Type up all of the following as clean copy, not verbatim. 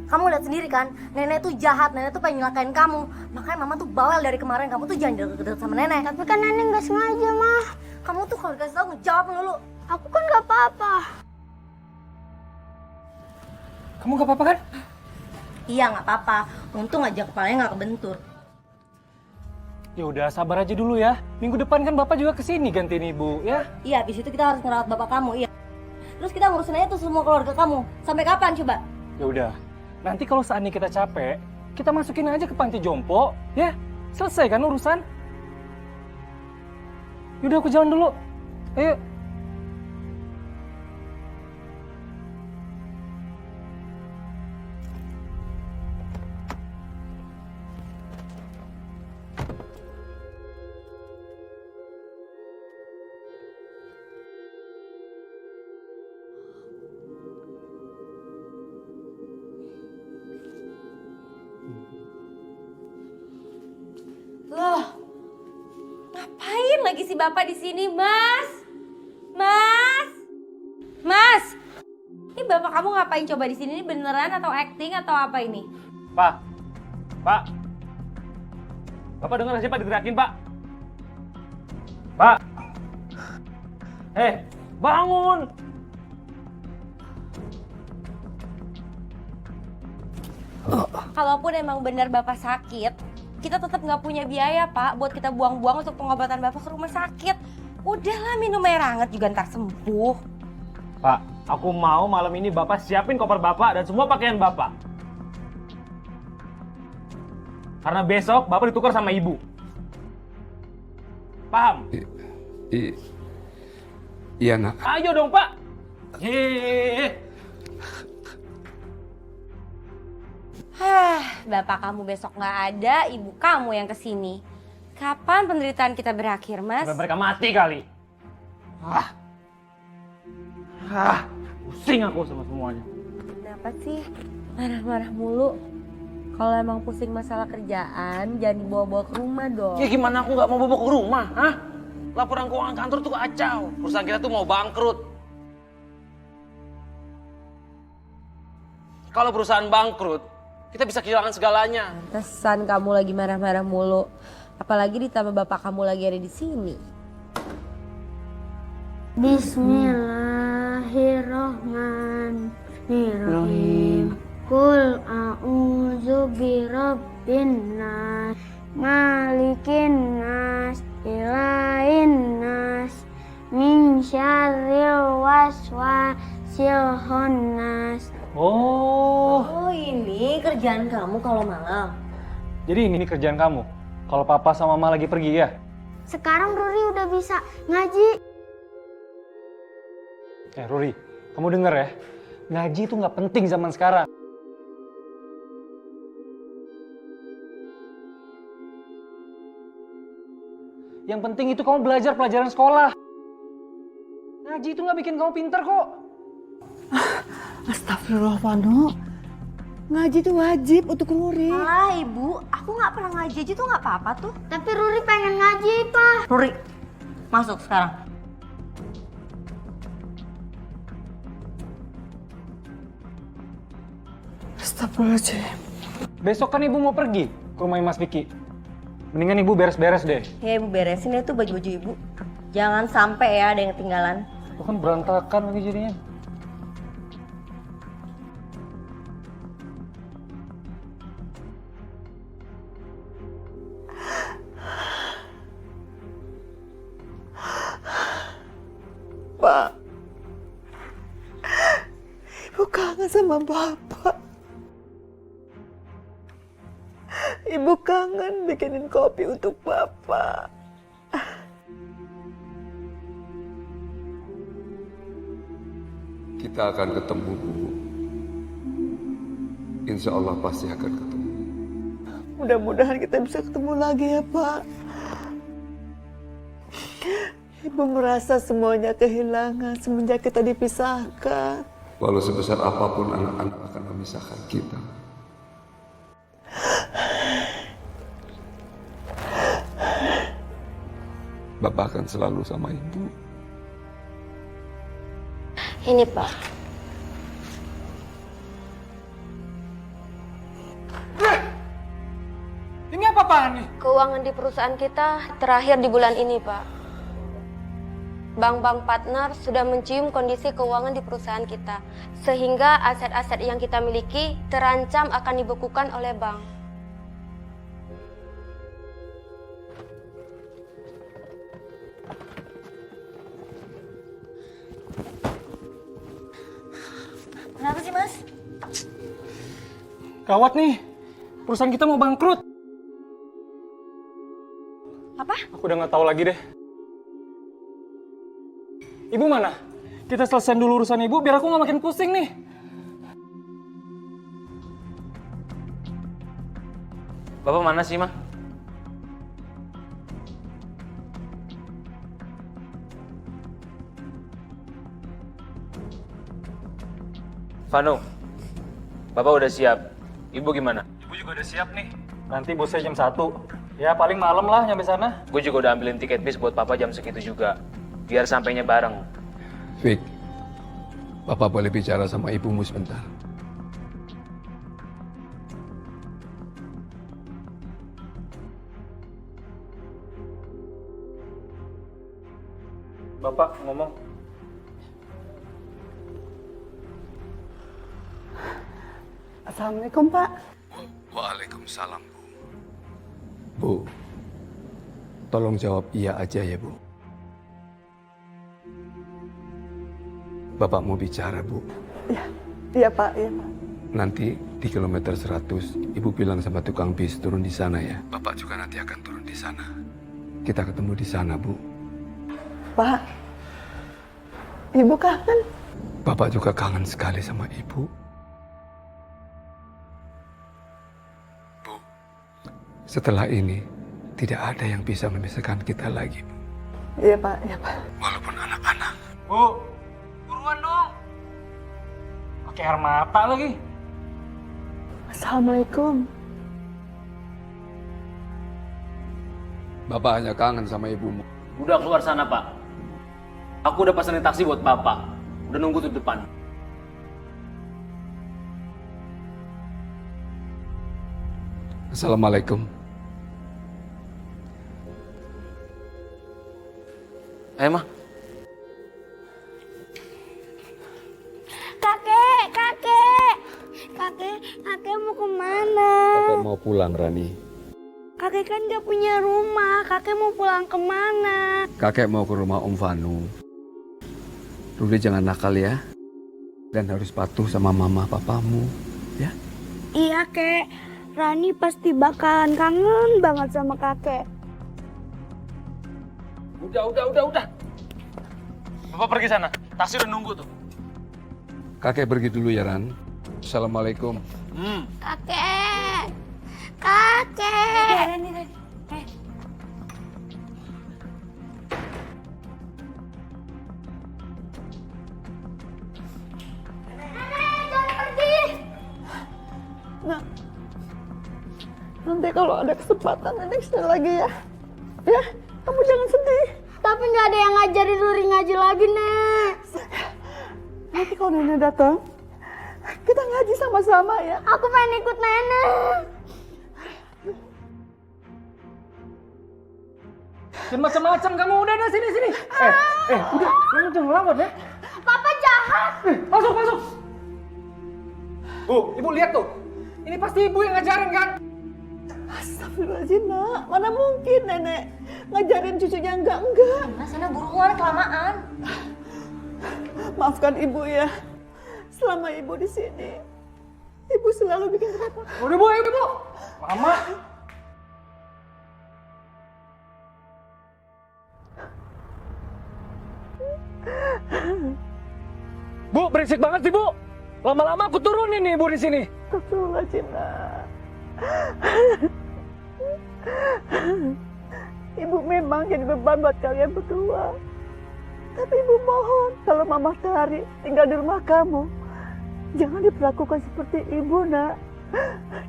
Kamu lihat sendiri kan, nenek tuh jahat, nenek tuh pengen nyelakain kamu. Makanya mama tuh bawel dari kemarin, kamu tuh jangan deket-deket sama nenek. Tapi kan nenek nggak sengaja, Mah. Kamu tuh kalau dikasih tau ngejawab dulu. Aku kan nggak apa-apa. Kamu gak apa-apa kan? Iya nggak apa-apa, untung aja kepalanya nggak kebentur. Ya udah sabar aja dulu ya. Minggu depan kan bapak juga kesini gantiin ibu ya. Iya, habis itu kita harus ngerawat bapak kamu, iya. Terus kita ngurusin aja tuh semua keluarga kamu. Sampai kapan coba? Ya udah. Nanti kalau seandainya kita capek, kita masukin aja ke panti jompo, ya. Selesai kan urusan? Yaudah aku jalan dulu. Ayo. Loh, ngapain lagi si bapak di sini, Mas? Mas, Mas, ini bapak kamu ngapain coba di sini? Ini beneran atau acting atau apa ini? Pak. Bapak dengar siapa diteriakin, Pak? Pak. Bangun. Kalaupun emang benar bapak sakit, kita tetap nggak punya biaya, Pak, buat kita buang-buang untuk pengobatan bapak ke rumah sakit. Udahlah, minum air hangat juga ntar sembuh. Pak, aku mau malam ini bapak siapin koper bapak dan semua pakaian bapak. Karena besok bapak ditukar sama ibu. Paham? Iya, Nak. Ayo dong, Pak. Yeay. Bapak kamu besok nggak ada, ibu kamu yang kesini. Kapan penderitaan kita berakhir, Mas? Sampai mereka mati kali. Pusing aku sama semuanya. Kenapa sih marah-marah mulu? Kalau emang pusing masalah kerjaan, jangan dibawa-bawa ke rumah dong. Ya gimana aku nggak mau bawa ke rumah, hah? Laporan keuangan kantor tuh kacau. Perusahaan kita tuh mau bangkrut. Kalau perusahaan bangkrut, kita bisa kehilangan segalanya. Pantesan kamu lagi marah-marah mulu. Apalagi ditambah bapak kamu lagi ada di sini. Bismillahirrahmanirrahim. Qul a'udzu birabbin nas, malikin nas, ilahin nas, min syarril waswasil khannas. Oh, ini kerjaan kamu kalau malam. Jadi ini kerjaan kamu. Kalau papa sama mama lagi pergi ya? Sekarang Ruri udah bisa ngaji. Ruri, kamu denger ya. Ngaji itu nggak penting zaman sekarang. Yang penting itu kamu belajar pelajaran sekolah. Ngaji itu nggak bikin kamu pinter kok. Astagfirullah, Pano. Ngaji itu wajib untuk Ruri. Ah, Ibu, aku nggak pernah ngaji aja tuh nggak apa-apa tuh. Tapi Ruri pengen ngaji, Pak. Ruri, masuk sekarang. Astagfirullahaladzim. Besok kan ibu mau pergi ke rumahnya Mas Vicky. Mendingan ibu beres-beres deh. Ya, Ibu beresin deh tuh baju-baju Ibu. Jangan sampai ya ada yang ketinggalan. Itu kan berantakan lagi jadinya. Pak, Ibu kangen sama Bapak. Ibu kangen bikinin kopi untuk Bapak. Kita akan ketemu, Bu. Insya Allah pasti akan ketemu. Mudah-mudahan kita bisa ketemu lagi ya, Pak. Ibu merasa semuanya kehilangan semenjak kita dipisahkan. Walau sebesar apapun anak-anak akan memisahkan kita. Bapak akan selalu sama Ibu. Ini, Pak. apa-apaan nih? Keuangan di perusahaan kita terakhir di bulan ini, Pak. Bank-bank partner sudah mencium kondisi keuangan di perusahaan kita, sehingga aset-aset yang kita miliki terancam akan dibekukan oleh bank. Kenapa sih, Mas? Gawat nih, perusahaan kita mau bangkrut. Apa? Aku udah nggak tahu lagi deh. Ibu mana? Kita selesaiin dulu urusan ibu biar aku nggak makin pusing nih. Bapak mana sih, Ma? Vano, Bapak udah siap. Ibu gimana? Ibu juga udah siap nih. Nanti bosnya jam 1. Ya paling malam lah nyampe sana. Gue juga udah ambilin tiket bis buat Papa jam segitu juga. Biar sampainya bareng. Vic, Bapak boleh bicara sama ibumu sebentar. Bapak ngomong. Assalamualaikum, Pak. Waalaikumsalam, Bu. Bu, tolong jawab iya aja ya, Bu. Bapak mau bicara, Bu. Iya, Pak. Iya, Pak. Nanti di kilometer 100, Ibu bilang sama tukang bis turun di sana ya. Bapak juga nanti akan turun di sana. Kita ketemu di sana, Bu. Pak, Ibu kangen. Bapak juga kangen sekali sama Ibu. Bu, setelah ini tidak ada yang bisa memisahkan kita lagi, Bu. Iya, Pak. Iya, Pak. Walaupun anak-anak. Bu, buruan dong. Pakai air mata lagi. Assalamualaikum. Bapak hanya kangen sama ibumu. Udah keluar sana, Pak. Aku udah pesenin taksi buat Bapak. Udah nunggu tuh di depan. Assalamualaikum. Ayo, Ma. Kakek mau kemana? Kakek mau pulang, Rani. Kakek kan gak punya rumah, kakek mau pulang kemana? Kakek mau ke rumah Om Vanu. Ruli jangan nakal ya. Dan harus patuh sama mama papamu, ya. Iya, Kek. Rani pasti bakalan kangen banget sama kakek. Udah. Bapak pergi sana. Taksi udah nunggu tuh. Kakek pergi dulu ya, Ran. Assalamualaikum. Kakek! Kakek! Nah, nanti kalau ada kesempatan Nenek sini lagi ya. Ya, kamu jangan sedih. Tapi nggak ada yang ngajarin Ruri ngaji lagi, Nek. Nanti kalau Nenek datang, kita ngaji sama-sama ya. Aku pengen ikut Nenek. Dan macam-macam kamu udah sini. Udah, kamu jangan ngelawan ya. Papa jahat. Masuk. Bu, ibu lihat tuh. Ini pasti ibu yang ngajarin kan? Astagfirullahaladzim, Nak. Mana mungkin Nenek ngajarin cucunya enggak. Mas, sana buruan, kelamaan. Maafkan Ibu ya. Selama Ibu di sini, Ibu selalu bikin repot. Udah bu, ayo bu. Mama. Bu, berisik banget sih bu. Lama-lama aku turunin nih ibu di sini. Astagfirullahaladzim, Nak. Ibu memang jadi beban buat kalian berdua. Tapi Ibu mohon, kalau Mama Tari tinggal di rumah kamu, jangan diperlakukan seperti Ibu, Nak.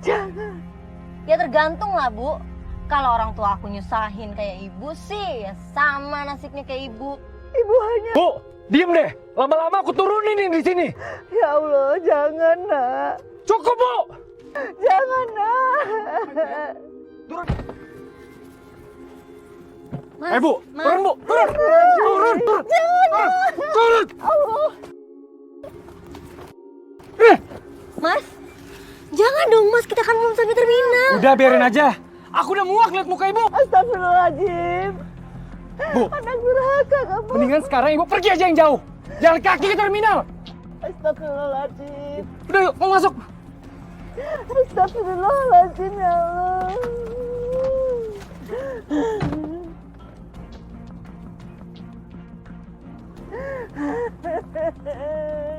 Jangan. Ya tergantung lah, Bu. Kalau orang tua aku nyusahin kayak ibu sih, ya sama nasibnya kayak ibu. Ibu hanya... Bu, diem deh. Lama-lama aku turunin nih di sini. Ya Allah, jangan, Nak. Cukup bu. Jangan, Nak. Turun. Mas, Bu, Mas. turun Bu, turun. Turun. Mas, jangan dong Mas, kita kan belum sampai terminal. Udah biarin aja. Aku udah muak lihat muka ibu. Astagfirullahaladzim. Bu, Anak durhaka kamu. mendingan sekarang ibu pergi aja yang jauh. Jalan kaki ke terminal. Astagfirullahaladzim. Udah yuk, mau masuk. Astagfirullahaladzim ya Allah.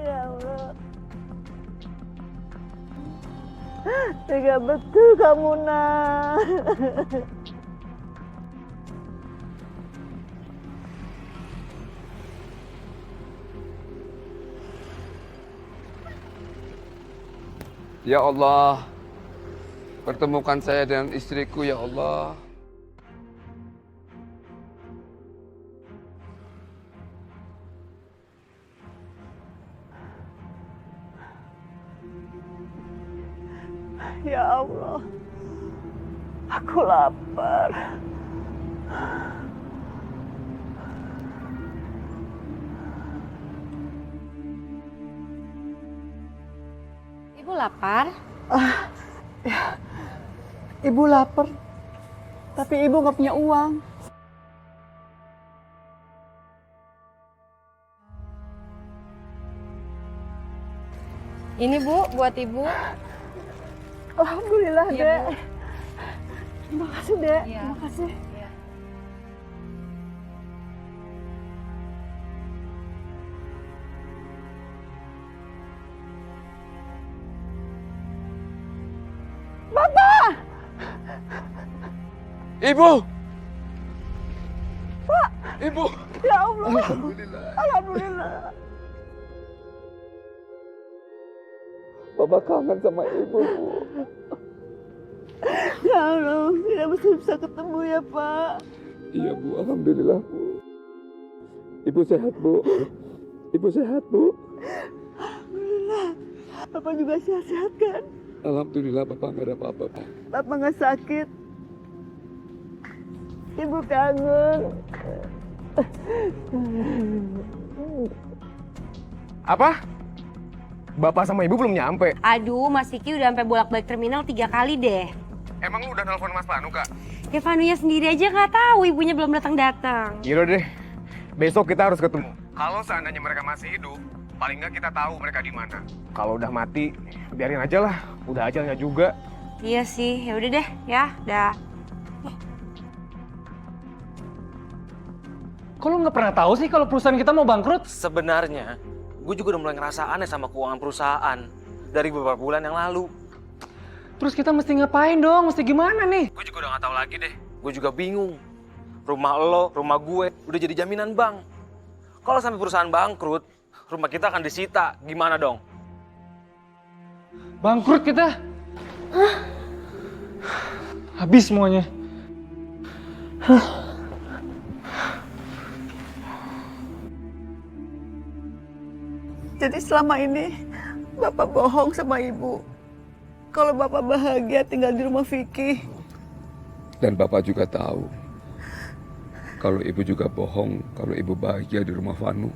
Ya Allah. Tega betul kamu nak. Ya Allah, pertemukan saya dengan istriku ya Allah. Ya Allah, aku lapar. Ibu lapar? Ibu lapar, tapi ibu nggak punya uang. Ini Bu, buat Ibu. Alhamdulillah, Iya, Dek. Bu. Terima kasih, Dek. Iya. Terima kasih. Ibu! Pak! Ibu! Ya Allah. Alhamdulillah. Bapak kangen sama ibu, Bu. Ya Allah, tidak bisa ketemu ya, Pak. Iya, Bu. Alhamdulillah, Bu. Ibu sehat, Bu. Ibu sehat, Bu. Alhamdulillah. Bapak juga sehat-sehat kan? Alhamdulillah, Bapak nggak ada apa-apa, Pak. Bapak nggak sakit. Ibu kangen. Apa? Bapak sama ibu belum nyampe. Aduh, Mas Vicky udah sampai bolak-balik terminal 3 kali deh. Emang lu udah nelfon Mas Panu, Kak? Ya Vanunya sendiri aja nggak tahu ibunya belum datang-datang. Yaudah deh, besok kita harus ketemu. Kalau seandainya mereka masih hidup, paling nggak kita tahu mereka di mana. Kalau udah mati, biarin aja lah. Udah ajalnya juga. Iya sih, ya udah deh, ya, dah. Kok lu nggak pernah tahu sih kalau perusahaan kita mau bangkrut? Sebenarnya, gue juga udah mulai ngerasa aneh sama keuangan perusahaan dari beberapa bulan yang lalu. Terus kita mesti ngapain dong? Mesti gimana nih? Gue juga udah gak tahu lagi deh. Gue juga bingung. Rumah lo, rumah gue udah jadi jaminan bank. Kalau sampai perusahaan bangkrut, rumah kita akan disita. Gimana dong? Bangkrut kita? Habis semuanya. Jadi selama ini Bapak bohong sama Ibu. Kalau Bapak bahagia tinggal di rumah Vicky. Dan Bapak juga tahu kalau Ibu juga bohong kalau Ibu bahagia di rumah Vanu.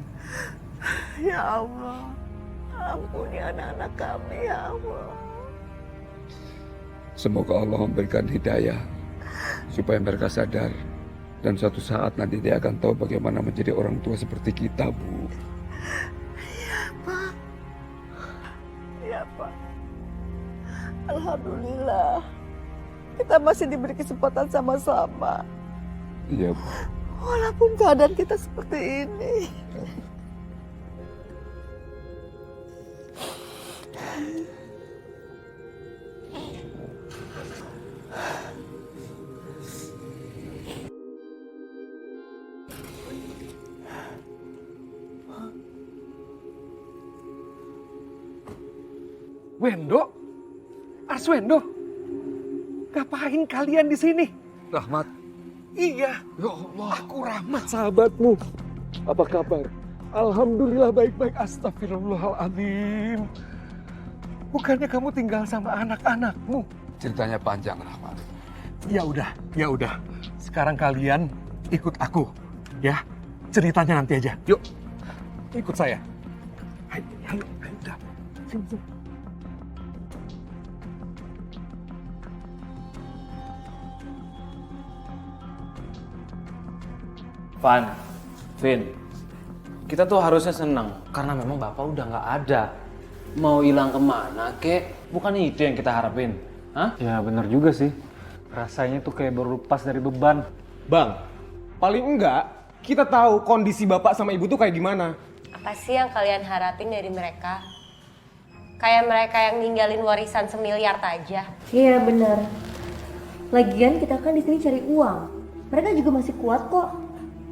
Ya Allah, ampuni anak-anak kami ya Allah. Semoga Allah memberikan hidayah supaya mereka sadar dan suatu saat nanti dia akan tahu bagaimana menjadi orang tua seperti kita, Bu. Ya Pak. Alhamdulillah. Kita masih diberi kesempatan sama-sama. Iya, Bu. Walaupun keadaan kita seperti ini. Wendo? Arswendo? Ngapain kalian di sini? Rahmat. Iya, Ya Allah. aku Rahmat sahabatmu. Apa kabar? Alhamdulillah baik-baik. Astagfirullahaladzim. Bukannya kamu tinggal sama anak-anakmu? Ceritanya panjang, Rahmat. Ya udah. Sekarang kalian ikut aku, ya. Ceritanya nanti aja. Yuk, ikut saya. Ayo, udah. Sini. Van, Vin, kita tuh harusnya senang karena memang bapak udah nggak ada. Mau hilang kemana, kek? Bukan itu yang kita harapin, hah? Ya bener juga sih. Rasanya tuh kayak baru lepas dari beban. Bang, paling enggak kita tahu kondisi bapak sama ibu tuh kayak gimana. Apa sih yang kalian harapin dari mereka? Kayak mereka yang ninggalin warisan semiliar aja. Iya bener. Lagian kita kan di sini cari uang. Mereka juga masih kuat kok.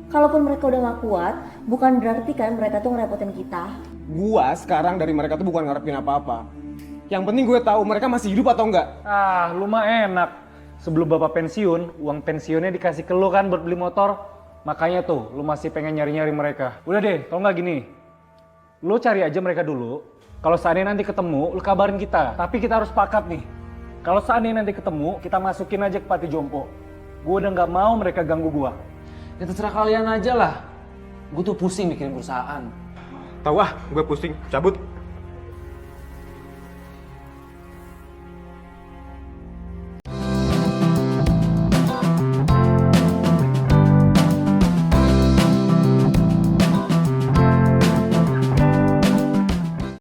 Kalaupun mereka udah gak kuat, bukan berarti kan mereka tuh ngerepotin kita. Gua sekarang dari mereka tuh bukan ngarepin apa-apa. Yang penting gue tahu mereka masih hidup atau enggak. Ah, lu mah enak. Sebelum bapak pensiun, uang pensiunnya dikasih ke lu kan buat beli motor. Makanya tuh, lu masih pengen nyari-nyari mereka. Udah deh, tau nggak gini? Lu cari aja mereka dulu. Kalau seandainya nanti ketemu, lu kabarin kita. Tapi kita harus sepakat nih. Kalau seandainya nanti ketemu, kita masukin aja ke panti jompo. Gue udah nggak mau mereka ganggu gua. Ya terserah kalian aja lah. Gue tuh pusing bikin perusahaan. Tahu gue pusing, cabut.